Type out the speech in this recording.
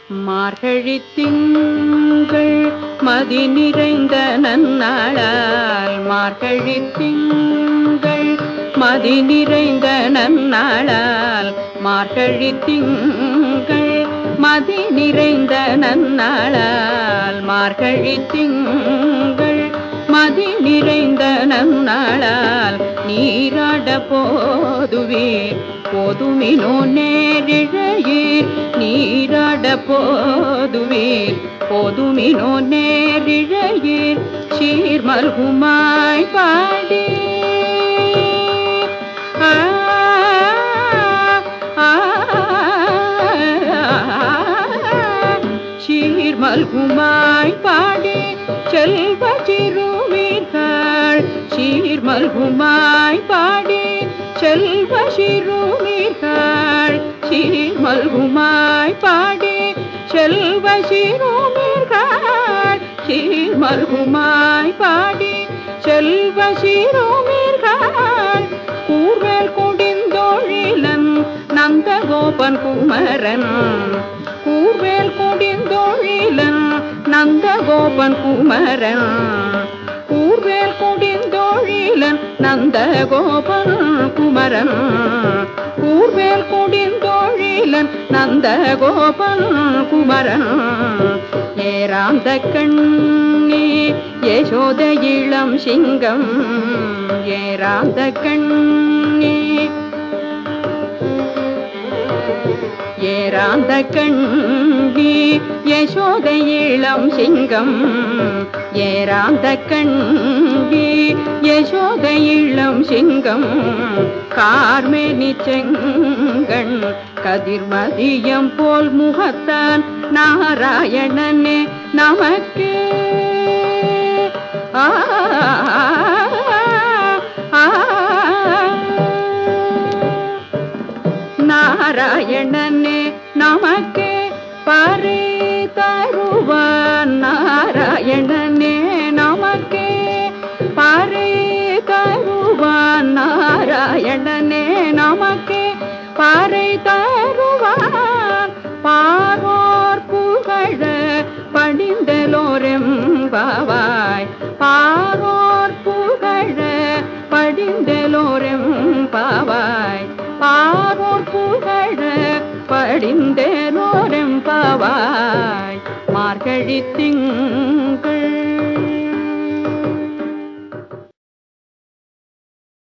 மார்கழி திங்கள் மதி நிறைந்த நன்னாளால் மார்கழி திங்கள் மதி நிறைந்த நன்னாளால் மார்கழி திங்கள் மதி நிறைந்த நன்னாளால் மார்கழி திங்கள் மதி நிறைந்த நன்னாளால் நீராட போதுவீர் போதுமினோ நேரிழையீர் நீராட போதுவீர் போதுமினோ நேரிழையீர் சீர்மல்குமாய் பாடி சீர்மல்குமாய் பாடி செல்வ சிறுமீர்கள் சீர்மல்குமாய் பாடி செல்வ சிறுமீர்கள் சீர்மல்குமாய் பாடி செல்வ சிறுமீர்கள் சீர்மல்குமாய் பாடி செல்வ சிறுமீர்கள் கூர்வேல் கொடிந்தொழிலன் நந்தகோபன் குமரன் கூர்வேல் கொடிந்தொழிலன் நந்தகோபன் குமரன் கூர்வேல் கொடிந்தொழிலன் நந்தகோபன் குமரன் கூர்வேல் கொடிந்தொழிலன் நந்தகோபன் குமரன் ஏராந்த கண்ணி யசோத இளம் சிங்கம் ஏராந்த கண்ணி ஏராந்த கண்ணி யசோத இளம் சிங்கம் ஏராந்த கண்ணி யசோத இளம் சிங்கம் கார்மேனி செங்கண் கதிர்மதியம் போல் முகத்தான் நாராயணனே நமக்கு நாராயணனே நமக்கு பரி தருவான் நாராயணனே நமக்கு பரி தருவான் நாராயணனே நமக்கு பறை தருவான் பாரோர் புகழ படிந்தலோரெம்பாவாய் பாரோர் புகழ படிந்தலோரெம்பாவாய் பாரோர் புகழ படிந்தேனோரெம்பாவாய் மார்கழி திங்கள்